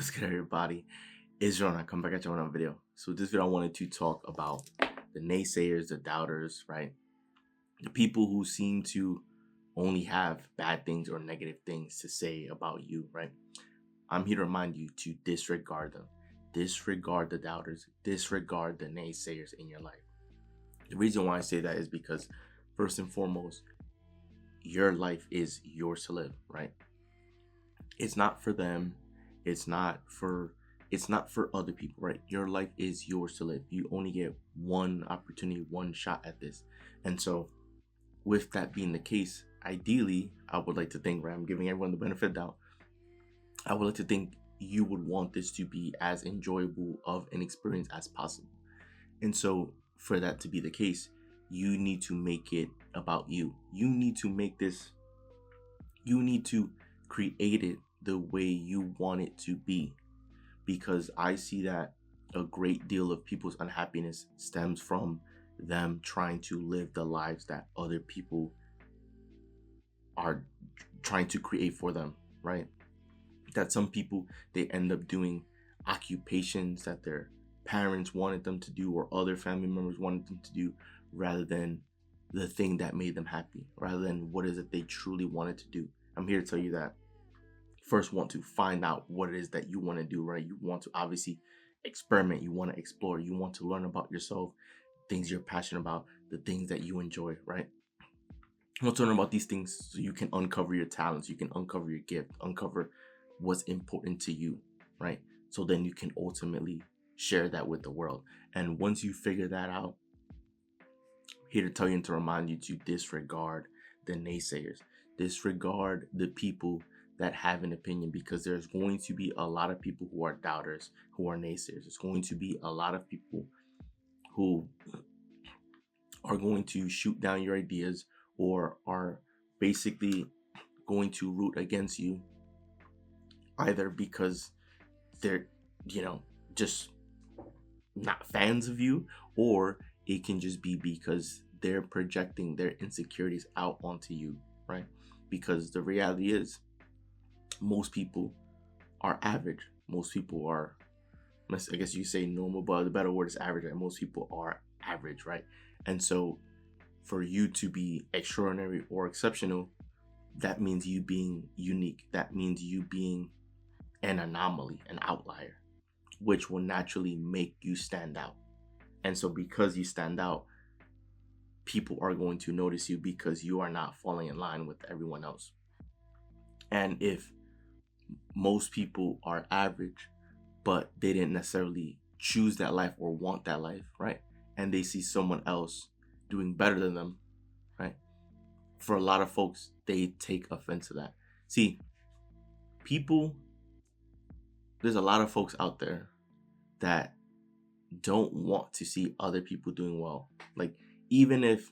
What's good, everybody? Israel, and I come back at you on another video. So this video I wanted to talk about the naysayers, the doubters, right? The people who seem to only have bad things or negative things to say about you, right? I'm here to remind you to disregard them. Disregard the doubters. Disregard the naysayers in your life. The reason why I say that is because, first and foremost, your life is yours to live, right? It's not for them. It's not for other people, right? Your life is yours to live. You only get one opportunity, one shot at this. And so with that being the case, ideally, I would like to think, right, I'm giving everyone the benefit of the doubt. I would like to think you would want this to be as enjoyable of an experience as possible. And so for that to be the case, you need to make it about you. You need to create it the way you want it to be. Because I see that a great deal of people's unhappiness stems from them trying to live the lives that other people are trying to create for them, right? That some people, they end up doing occupations that their parents wanted them to do or other family members wanted them to do, rather than the thing that made them happy, rather than what is it they truly wanted to do. I'm here to tell you that first want to find out what it is that you want to do, right? You want to obviously experiment, you want to explore, you want to learn about yourself, things you're passionate about, the things that you enjoy, right? You want to learn about these things so you can uncover your talents, you can uncover your gift, uncover what's important to you, right? So then you can ultimately share that with the world. And once you figure that out, I'm here to tell you and to remind you to disregard the naysayers, disregard the people that have an opinion, because there's going to be a lot of people who are doubters, who are naysayers. There's going to be a lot of people who are going to shoot down your ideas or are basically going to root against you, either because they're, just not fans of you, or it can just be because they're projecting their insecurities out onto you, right? Because the reality is, most people are average. Most people are, I guess you say normal, but the better word is average, right? Most people are average, right? And so for you to be extraordinary or exceptional, that means you being unique. That means you being an anomaly, an outlier, which will naturally make you stand out. And so because you stand out, people are going to notice you because you are not falling in line with everyone else. And if most people are average, but they didn't necessarily choose that life or want that life, right? And they see someone else doing better than them, right? For a lot of folks, they take offense to that. See, there's a lot of folks out there that don't want to see other people doing well. Like, even if,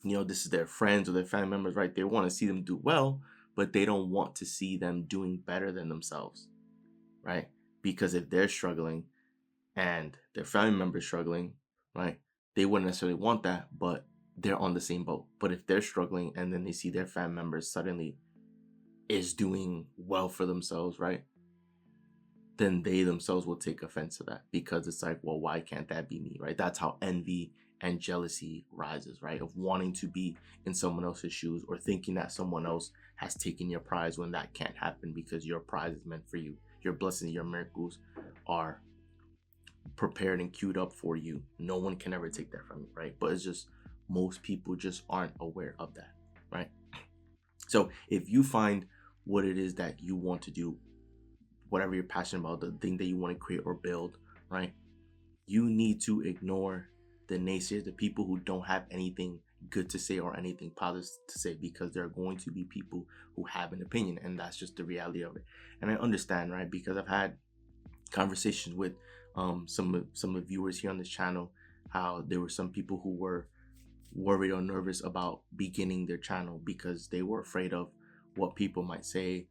this is their friends or their family members, right? They want to see them do well, but they don't want to see them doing better than themselves, right? Because if they're struggling and their family members struggling, right, they wouldn't necessarily want that, but they're on the same boat. But if they're struggling and then they see their family members suddenly is doing well for themselves, right, then they themselves will take offense to that, because it's like, well, why can't that be me, right? That's how envy and jealousy rises, right? Of wanting to be in someone else's shoes, or thinking that someone else has taken your prize when that can't happen, because your prize is meant for you. Your blessings, your miracles are prepared and queued up for you. No one can ever take that from you, right? But it's just, most people just aren't aware of that, right? So if you find what it is that you want to do, whatever you're passionate about, the thing that you want to create or build, right, you need to ignore the naysayers, the people who don't have anything good to say or anything positive to say, because there are going to be people who have an opinion, and that's just the reality of it. And I understand, right? Because I've had conversations with some of the viewers here on this channel, how there were some people who were worried or nervous about beginning their channel because they were afraid of what people might say,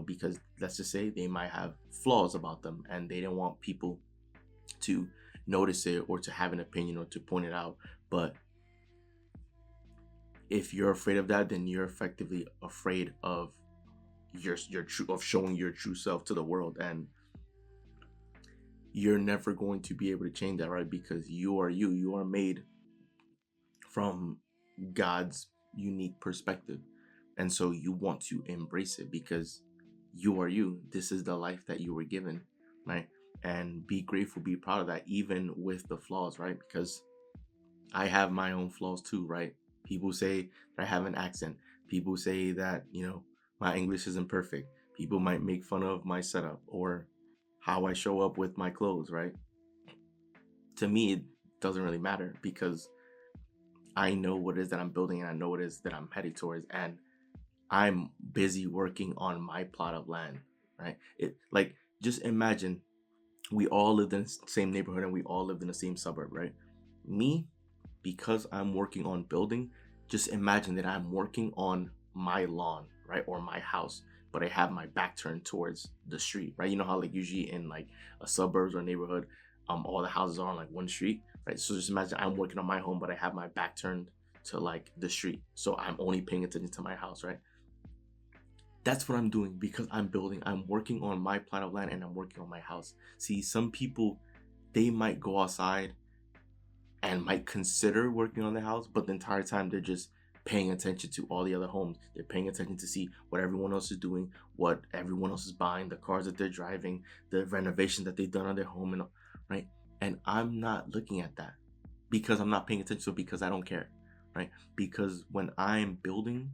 because let's just say they might have flaws about them, and they didn't want people to notice it or to have an opinion or to point it out. But if you're afraid of that, then you're effectively afraid of of showing your true self to the world. And you're never going to be able to change that, right? Because you are you. You are made from God's unique perspective. And so you want to embrace it because you are you. This is the life that you were given, right? And be grateful, be proud of that, even with the flaws, right? Because I have my own flaws too, right? People say that I have an accent. People say that, my English isn't perfect. People might make fun of my setup or how I show up with my clothes, right? To me, it doesn't really matter because I know what it is that I'm building and I know what it is that I'm heading towards. And I'm busy working on my plot of land, right? It like just imagine we all lived in the same neighborhood and we all lived in the same suburb, right? Me, because I'm working on building, just imagine that I'm working on my lawn, right? Or my house, but I have my back turned towards the street, right? You know how like usually in like a suburbs or neighborhood, all the houses are on like one street, right? So just imagine I'm working on my home, but I have my back turned to like the street. So I'm only paying attention to my house, right? That's what I'm doing because I'm building. I'm working on my plot of land and I'm working on my house. See, some people, they might go outside and might consider working on the house, but the entire time they're just paying attention to all the other homes. They're paying attention to see what everyone else is doing, what everyone else is buying, the cars that they're driving, the renovation that they've done on their home, and right. And I'm not looking at that because I'm not paying attention to it because I don't care, right? Because when I'm building,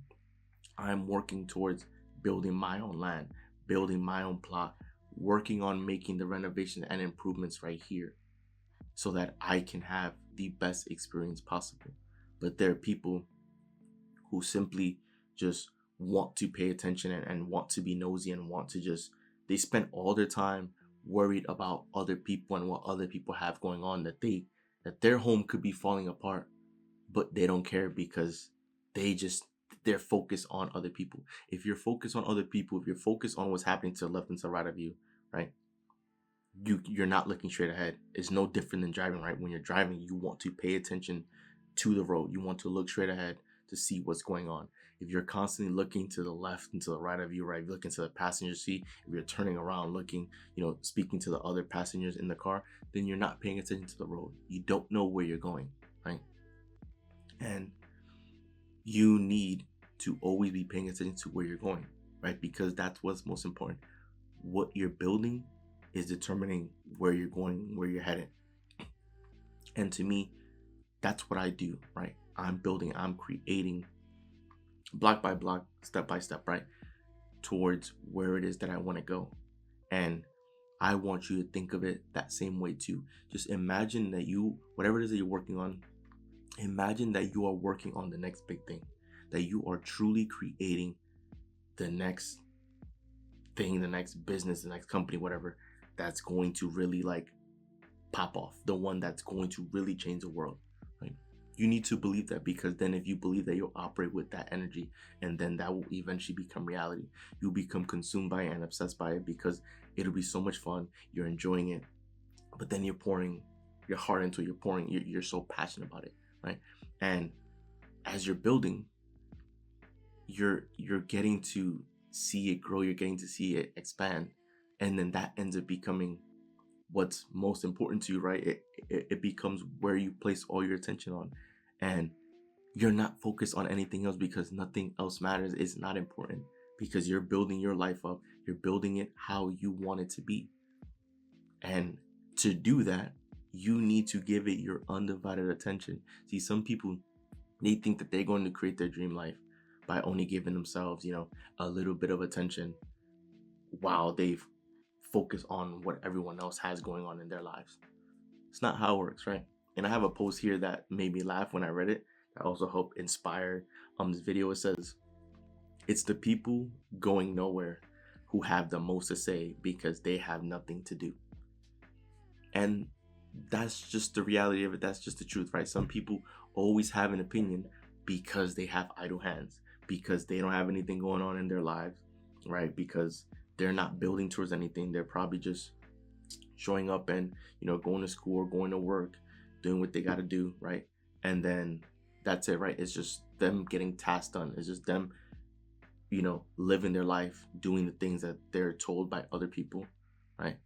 I'm working towards building my own land, building my own plot, working on making the renovation and improvements right here so that I can have the best experience possible. But there are people who simply just want to pay attention and want to be nosy and want to just, they spend all their time worried about other people and what other people have going on, that their home could be falling apart, but they don't care because they're focused on other people. If you're focused on other people, if you're focused on what's happening to the left and to the right of you, right? You're not looking straight ahead. It's no different than driving, right? When you're driving, you want to pay attention to the road. You want to look straight ahead to see what's going on. If you're constantly looking to the left and to the right of you, right, looking to the passenger seat, if you're turning around looking, speaking to the other passengers in the car, then you're not paying attention to the road. You don't know where you're going, right? And you need to always be paying attention to where you're going, right? Because that's what's most important. What you're building is determining where you're going, where you're headed. And to me, that's what I do, right? I'm building, I'm creating block by block, step by step, right? Towards where it is that I want to go. And I want you to think of it that same way too. Just imagine that whatever it is that you're working on, imagine that you are working on the next big thing, that you are truly creating the next thing, the next business, the next company, whatever, that's going to really like pop off, the one that's going to really change the world, right? You need to believe that, because then if you believe that, you'll operate with that energy, and then that will eventually become reality. You'll become consumed by it and obsessed by it because it'll be so much fun. You're enjoying it, but then you're pouring your heart into it. You're so passionate about it, right? And as you're building, you're getting to see it grow. You're getting to see it expand, and then that ends up becoming what's most important to you, right? It becomes where you place all your attention on, and you're not focused on anything else because nothing else matters. It's not important because you're building your life up. You're building it how you want it to be. And to do that, you need to give it your undivided attention. See, some people, they think that they're going to create their dream life by only giving themselves, a little bit of attention while they've focused on what everyone else has going on in their lives. It's not how it works, right? And I have a post here that made me laugh when I read it. That also helped inspire this video. It says, "It's the people going nowhere who have the most to say because they have nothing to do." And that's just the reality of it. That's just the truth, right? Some people always have an opinion because they have idle hands, because they don't have anything going on in their lives, right? Because they're not building towards anything. They're probably just showing up and, going to school or going to work, doing what they got to do, right? And then that's it, right? It's just them getting tasks done. It's just them, living their life, doing the things that they're told by other people, right?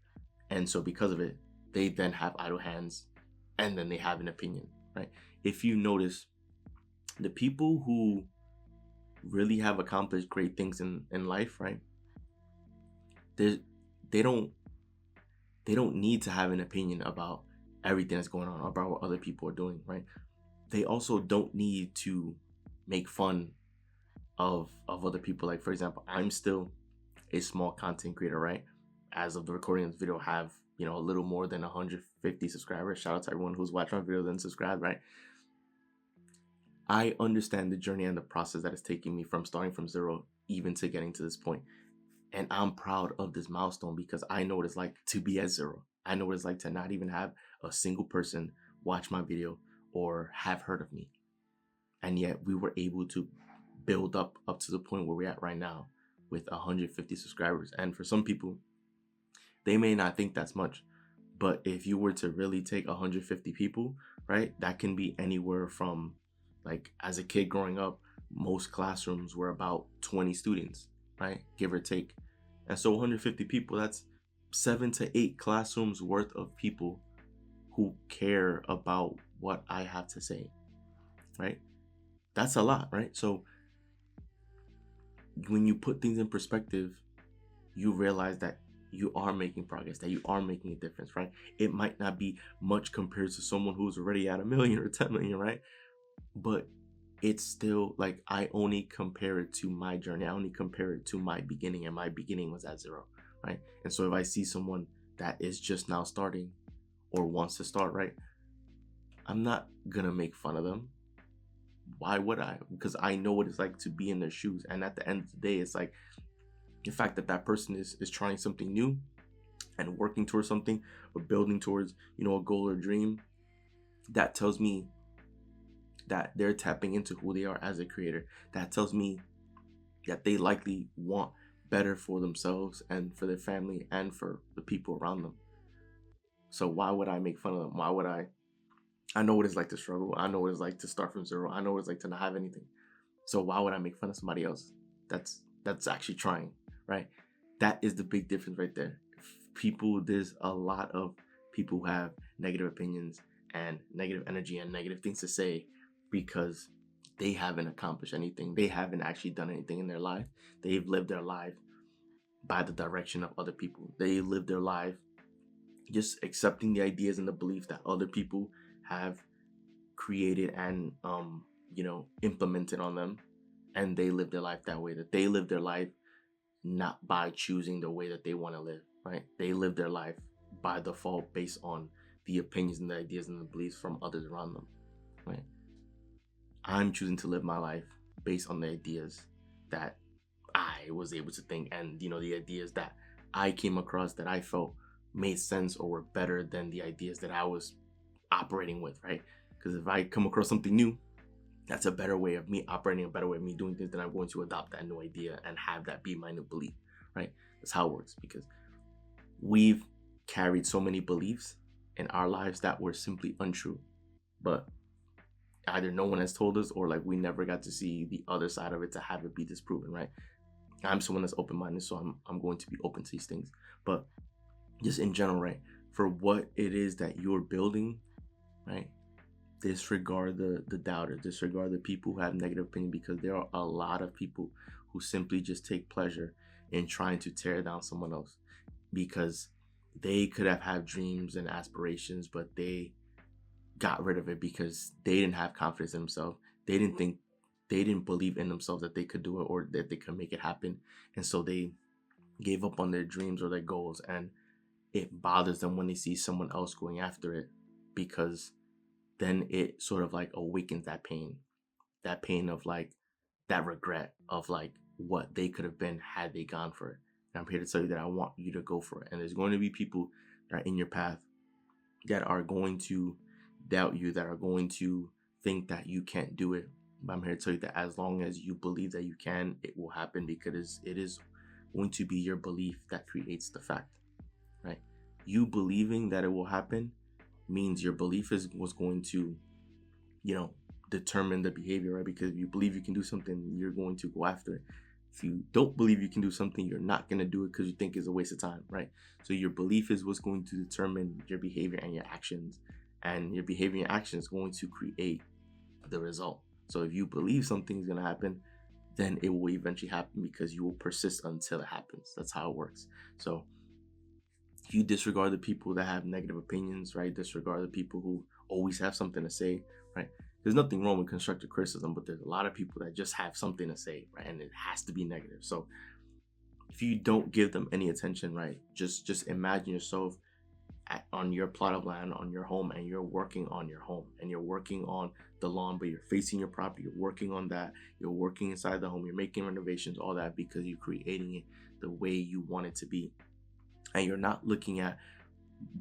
And so because of it, they then have idle hands, and then they have an opinion, right? If you notice, the people who really have accomplished great things in life, right? They they don't they don't need to have an opinion about everything that's going on, about what other people are doing, right? They also don't need to make fun of other people. Like, for example, I'm still a small content creator, right? As of the recording of this video, have a little more than 150 subscribers. Shout out to everyone who's watching my videos and subscribed, right? I understand the journey and the process that is taking me from starting from zero even to getting to this point. And I'm proud of this milestone because I know what it's like to be at zero. I know what it's like to not even have a single person watch my video or have heard of me. And yet we were able to build up to the point where we're at right now with 150 subscribers. And for some people, they may not think that's much. But if you were to really take 150 people, right, that can be anywhere from, like, as a kid growing up, most classrooms were about 20 students, right, give or take. And so 150 people, that's 7 to 8 classrooms worth of people who care about what I have to say, right? That's a lot, right? So when you put things in perspective, you realize that you are making progress, that you are making a difference, right? It might not be much compared to someone who's already at 1 million or 10 million, right? But it's still like, I only compare it to my journey. I only compare it to my beginning, and my beginning was at zero, right? And so if I see someone that is just now starting or wants to start, right, I'm not gonna make fun of them. Why would I? Because I know what it's like to be in their shoes. And at the end of the day, it's like the fact that that person is trying something new and working towards something, or building towards, a goal or dream, that tells me that they're tapping into who they are as a creator. That tells me that they likely want better for themselves and for their family and for the people around them. So why would I make fun of them? Why would I know what it's like to struggle. I know what it's like to start from zero. I know what it's like to not have anything. So why would I make fun of somebody else that's actually trying, right? That is the big difference right there. There's a lot of people who have negative opinions and negative energy and negative things to say because they haven't accomplished anything. They haven't actually done anything in their life. They've lived their life by the direction of other people. They live their life just accepting the ideas and the beliefs that other people have created and implemented on them, and they live their life that way. That they live their life not by choosing the way that they want to live, right? They live their life by default based on the opinions and the ideas and the beliefs from others around them, right? I'm choosing to live my life based on the ideas that I was able to think, and the ideas that I came across that I felt made sense or were better than the ideas that I was operating with, right? Because if I come across something new, that's a better way of me operating, a better way of me doing things, then I'm going to adopt that new idea and have that be my new belief, right? That's how it works, because we've carried so many beliefs in our lives that were simply untrue, but either no one has told us, or like we never got to see the other side of it to have it be disproven, right? I'm someone that's open-minded, so I'm going to be open to these things. But just in general, right, for what it is that you're building, right, disregard the doubters, disregard the people who have negative opinion, because there are a lot of people who simply just take pleasure in trying to tear down someone else, because they could have had dreams and aspirations, but they got rid of it because they didn't have confidence in themselves. They didn't believe in themselves that they could do it or that they could make it happen. And so they gave up on their dreams or their goals, and it bothers them when they see someone else going after it, because then it sort of like awakens that pain of like that regret of like what they could have been had they gone for it. And I'm here to tell you that I want you to go for it. And there's going to be people that are in your path that are going to doubt you, that are going to think that you can't do it. But I'm here to tell you that as long as you believe that you can, it will happen, because it is going to be your belief that creates the fact, right? You believing that it will happen means your belief was going to, determine the behavior, right? Because if you believe you can do something, you're going to go after it. If you don't believe you can do something, you're not going to do it because you think it's a waste of time, right? So your belief is what's going to determine your behavior and your actions. And your behavior and action is going to create the result. So if you believe something is going to happen, then it will eventually happen because you will persist until it happens. That's how it works. So you disregard the people that have negative opinions, right? Disregard the people who always have something to say, right? There's nothing wrong with constructive criticism, but there's a lot of people that just have something to say, right? And it has to be negative. So if you don't give them any attention, right? Just imagine yourself on your plot of land, on your home, and you're working on your home, and you're working on the lawn, but you're facing your property, you're working on that, you're working inside the home, you're making renovations, all that, because you're creating it the way you want it to be. And you're not looking at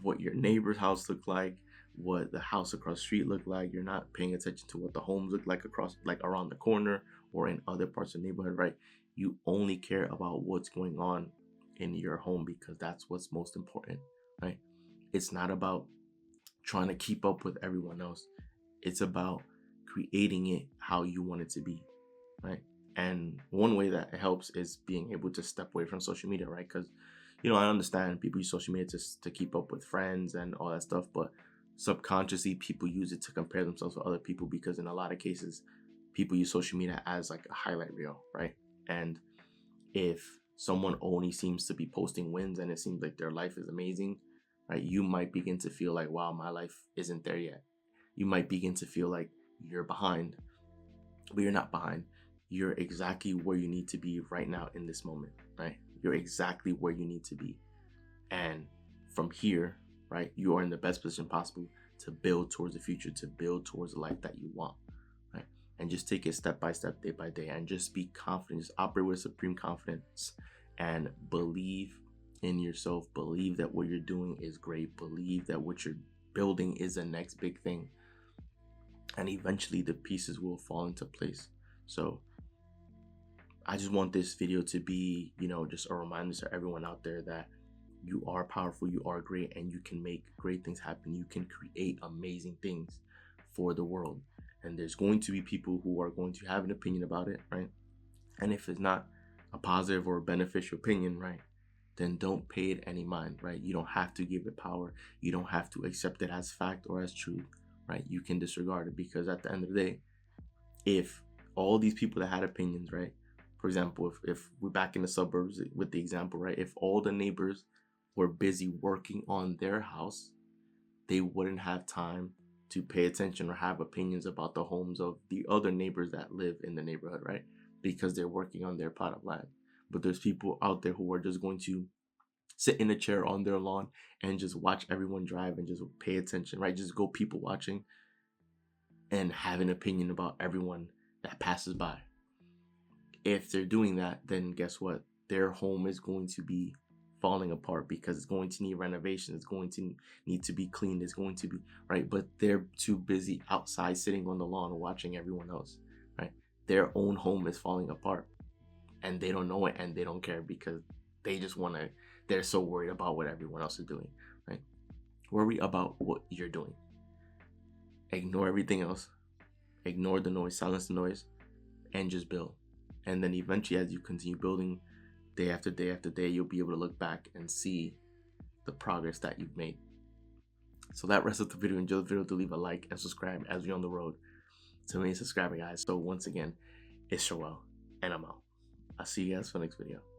what your neighbor's house look like, what the house across the street look like. You're not paying attention to what the homes look like across, like around the corner or in other parts of the neighborhood, right? You only care about what's going on in your home because that's what's most important, right? It's not about trying to keep up with everyone else. It's about creating it how you want it to be, right? And one way that it helps is being able to step away from social media, right? Because I understand people use social media to keep up with friends and all that stuff, but subconsciously people use it to compare themselves with other people because in a lot of cases, people use social media as like a highlight reel, right? And if someone only seems to be posting wins and it seems like their life is amazing, right? You might begin to feel like, wow, my life isn't there yet. You might begin to feel like you're behind, but you're not behind. You're exactly where you need to be right now in this moment, right? You're exactly where you need to be. And from here, right, you are in the best position possible to build towards the future, to build towards the life that you want, right? And just take it step by step, day by day, and just be confident. Just operate with supreme confidence and believe in yourself. Believe that what you're doing is great. Believe that what you're building is the next big thing. And eventually the pieces will fall into place. So I just want this video to be, just a reminder to everyone out there that you are powerful, you are great, and you can make great things happen. You can create amazing things for the world. And there's going to be people who are going to have an opinion about it, right? And if it's not a positive or a beneficial opinion, right, then don't pay it any mind, right? You don't have to give it power. You don't have to accept it as fact or as truth, right? You can disregard it because at the end of the day, if all these people that had opinions, right? For example, if we're back in the suburbs with the example, right? If all the neighbors were busy working on their house, they wouldn't have time to pay attention or have opinions about the homes of the other neighbors that live in the neighborhood, right? Because they're working on their plot of land. But there's people out there who are just going to sit in a chair on their lawn and just watch everyone drive and just pay attention, right? Just go people watching and have an opinion about everyone that passes by. If they're doing that, then guess what? Their home is going to be falling apart because it's going to need renovation. It's going to need to be cleaned. It's going to be, right? But they're too busy outside sitting on the lawn watching everyone else, right? Their own home is falling apart and they don't know it and they don't care because they just want to, they're so worried about what everyone else is doing, right? Worry about what you're doing. Ignore everything else. Ignore the noise, silence the noise, and just build. And then eventually, as you continue building day after day after day, you'll be able to look back and see the progress that you've made. So that rest of the video. Enjoy the video. To leave a like and subscribe as we're on the road to many subscriber, guys. So once again, it's Joel, and I'm out. I'll see you guys for the next video.